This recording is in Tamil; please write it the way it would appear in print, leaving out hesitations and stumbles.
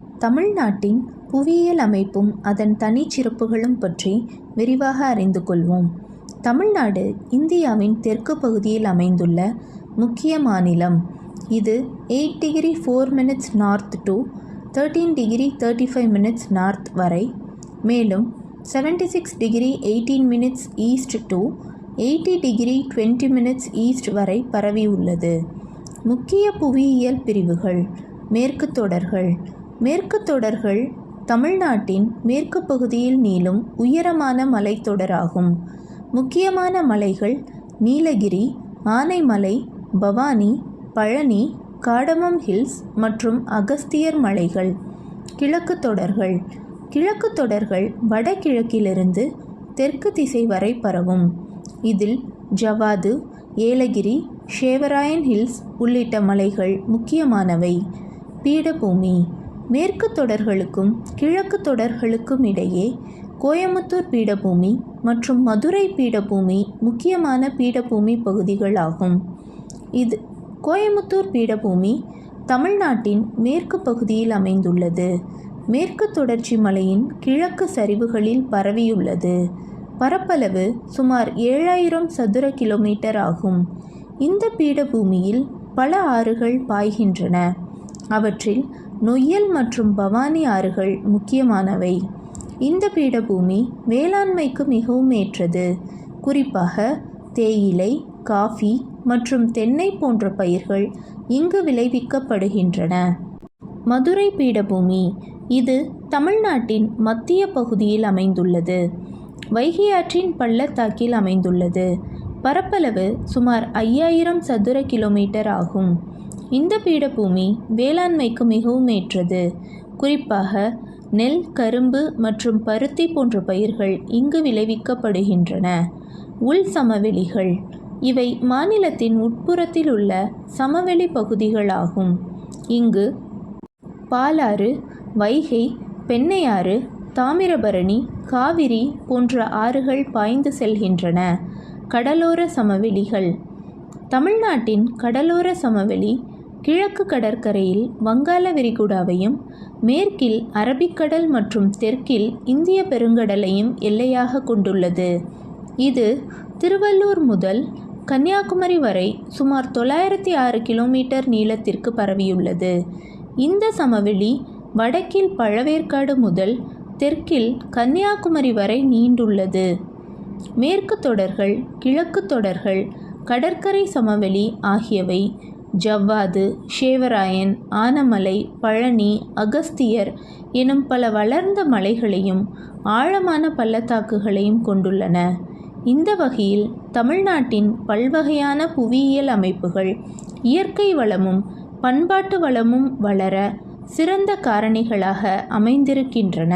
தமிழ்நாட்டின் புவியியல் அமைப்பும் அதன் தனிச்சிறப்புகளும் பற்றி விரிவாக அறிந்து கொள்வோம். தமிழ்நாடு இந்தியாவின் தெற்கு பகுதியில் அமைந்துள்ள முக்கிய மாநிலம். இது 8°4' நார்த் டு 13°35' நார்த் வரை, மேலும் 76°18' ஈஸ்ட் டு 80°20' ஈஸ்ட் வரை பரவியுள்ளது. முக்கிய புவியியல் பிரிவுகள். மேற்கு தொடர்கள். மேற்கு தொடர்கள் தமிழ்நாட்டின் மேற்கு பகுதியில் நீளும் உயரமான மலைத்தொடராகும். முக்கியமான மலைகள் நீலகிரி, ஆனைமலை, பவானி, பழனி, காடமம் ஹில்ஸ் மற்றும் அகஸ்தியர் மலைகள். கிழக்கு தொடர்கள். கிழக்கு தொடர்கள் வடகிழக்கிலிருந்து தெற்கு திசை வரை பரவும். இதில் ஜவாது, ஏலகிரி, ஷேவராயன் ஹில்ஸ் உள்ளிட்ட மலைகள் முக்கியமானவை. பீடபூமி. மேற்கு தொடர்களுக்கும் கிழக்கு தொடர்களுக்கும் இடையே கோயமுத்தூர் பீடபூமி மற்றும் மதுரை பீடபூமி முக்கியமான பீடபூமி பகுதிகள் ஆகும். இது கோயமுத்தூர் பீடபூமி தமிழ்நாட்டின் மேற்கு பகுதியில் அமைந்துள்ளது. மேற்கு தொடர்ச்சி மலையின் கிழக்கு சரிவுகளில் பரவியுள்ளது. பரப்பளவு சுமார் 7000 சதுர கிலோமீட்டர் ஆகும். இந்த பீடபூமியில் பல ஆறுகள் பாய்கின்றன. அவற்றில் நொய்யல் மற்றும் பவானி ஆறுகள் முக்கியமானவை. இந்த பீடபூமி வேளாண்மைக்கு மிகவும் ஏற்றது. குறிப்பாக தேயிலை, காஃபி மற்றும் தென்னை போன்ற பயிர்கள் இங்கு விளைவிக்கப்படுகின்றன. மதுரை பீடபூமி. இது தமிழ்நாட்டின் மத்திய பகுதியில் அமைந்துள்ளது. வைகை ஆற்றின் பள்ளத்தாக்கில் அமைந்துள்ளது. பரப்பளவு சுமார் 5000 சதுர கிலோமீட்டர் ஆகும். இந்த பீடபூமி வேளாண்மைக்கு மிகவும் ஏற்றது. குறிப்பாக நெல், கரும்பு மற்றும் பருத்தி போன்ற பயிர்கள் இங்கு விளைவிக்கப்படுகின்றன. உள் சமவெளிகள். இவை மாநிலத்தின் உட்புறத்தில் உள்ள சமவெளி பகுதிகளாகும். இங்கு பாலாறு, வைகை, பெண்ணையாறு, தாமிரபரணி, காவிரி போன்ற ஆறுகள் பாய்ந்து செல்கின்றன. கடலோர சமவெளிகள். தமிழ்நாட்டின் கடலோர சமவெளி கிழக்கு கடற்கரையில் வங்காள விரிகுடாவையும், மேற்கில் அரபிக்கடல் மற்றும் தெற்கில் இந்திய பெருங்கடலையும் எல்லையாக கொண்டுள்ளது. இது திருவள்ளூர் முதல் கன்னியாகுமரி வரை சுமார் 906 கிலோமீட்டர் நீளத்திற்கு பரவியுள்ளது. இந்த சமவெளி வடக்கில் பழவேற்காடு முதல் தெற்கில் கன்னியாகுமரி வரை நீண்டுள்ளது. மேற்கு தொடர்கள், கிழக்கு தொடர்கள், கடற்கரை சமவெளி ஆகியவை ஜவ்வாது, ஷேவராயன், ஆனமலை, பழனி, அகஸ்தியர் எனும் பல வளர்ந்த மலைகளையும் ஆழமான பள்ளத்தாக்குகளையும் கொண்டுள்ளன. இந்த வகையில் தமிழ்நாட்டின் பல்வகையான புவியியல் அமைப்புகள் இயற்கை வளமும் பண்பாட்டு வளமும் வளர சிறந்த காரணிகளாக அமைந்திருக்கின்றன.